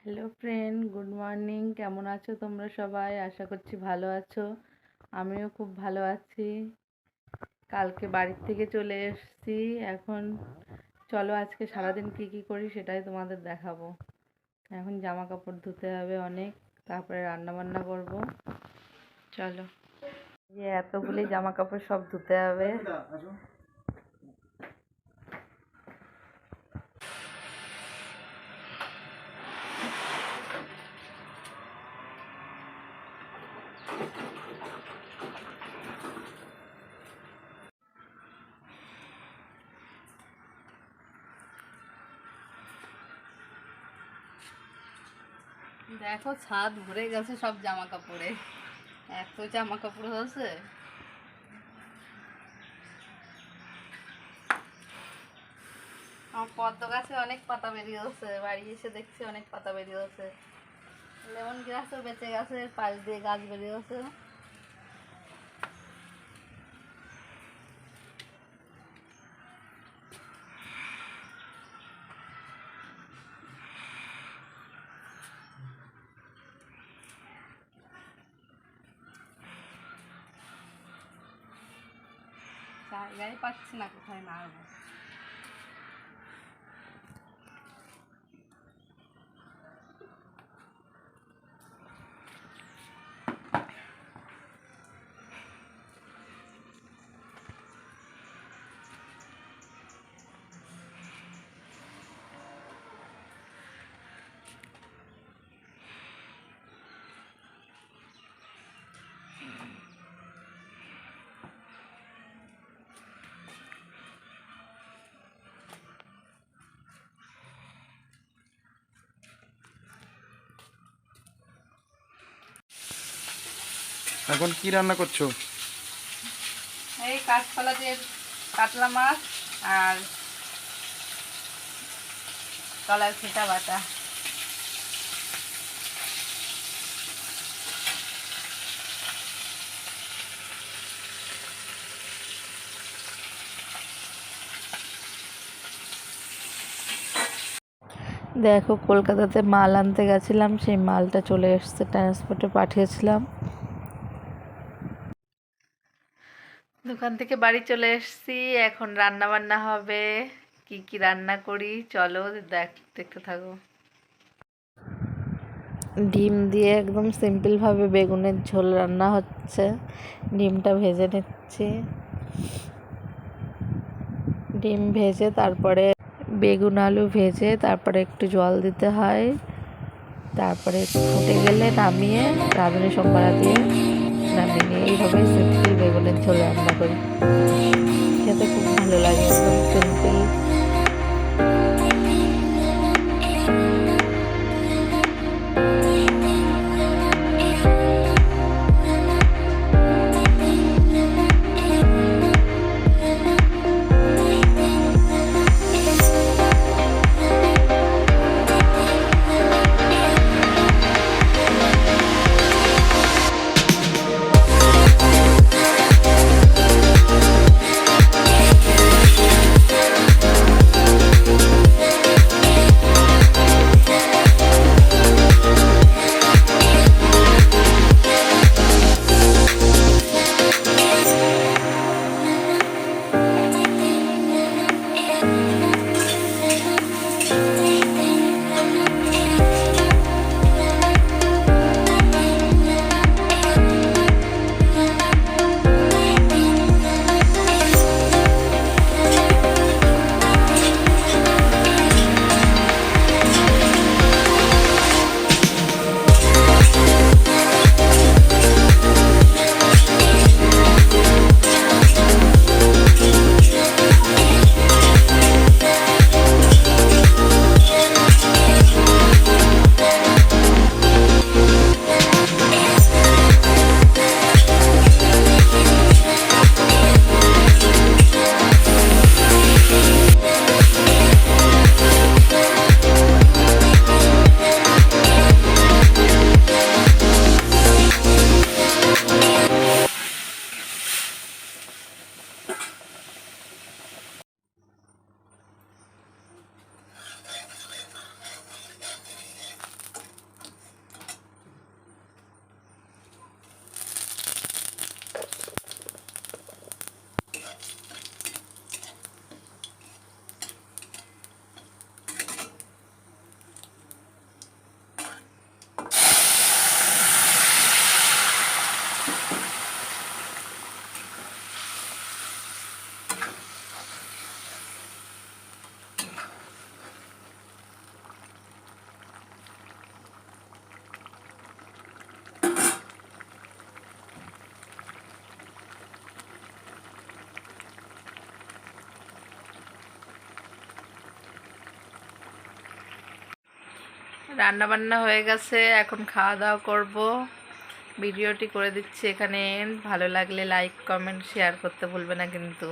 Hello friend, good morning. কেমন আছো তোমরা সবাই? আশা করছি ভালো আছো। আমিও খুব ভালো আছি। কালকে বাড়ির থেকে চলে এসেছি। এখন চলো আজকে সারাদিন কি করি সেটাই তোমাদের দেখাবো। এখন জামা কাপড় ধুতে হবে অনেক, তারপরে রান্না বান্না করব। চলো, এতগুলি জামা কাপড় সব ধুতে হবে। দেখো, ছাদ ভরে গেছে সব জামা কাপড়ে। এত জামা কাপড় হয়েছে। আমার পদ্ম গাছে অনেক পাতা বেরিয়েছে, বাড়ি এসে দেখছি অনেক পাতা বেরিয়েছে। লেমন গ্রাসও বেঁচে গেছে, পাশ দিয়ে গাছ বেরিয়েছে। জায়গায় পাচ্ছি না কোথায় নাড়বো। এখন কি রান্না করছো? এই কাঁচকলা দিয়ে কাতলা মাছ আর কলার ফিটা বাটা। দেখো, কলকাতাতে মাল আনতে গেছিলাম, সেই মালটা চলে এসছে, ট্রান্সপোর্টে পাঠিয়েছিলাম। দোকান থেকে বাড়ি চলে এসেছি। এখন রান্না বান্না হবে। কি রান্না করি চলো দেখতে থাকো। ডিম দিয়ে একদম সিম্পলভাবে বেগুনের ঝোল রান্না হচ্ছে। ডিমটা ভেজে নিচ্ছি। ডিম ভেজে তারপরে বেগুন আলু ভেজে তারপরে একটু জল দিতে হয়। তারপরে ফুটে গেলে নামিয়ে রাঁধুনি সম্বারা দিয়ে নামিয়ে নিয়ে এইভাবে সিম্পল বেগুনের ঝোল রান্না করি। খেতে খুব ভালো লাগে, একদম সিম্পল। রান্না বান্না হয়ে গেছে, এখন খাওয়া দাওয়া করব। ভিডিওটি করে দিচ্ছি এখানে। ভালো লাগলে লাইক কমেন্ট শেয়ার করতে ভুলবে না কিন্তু।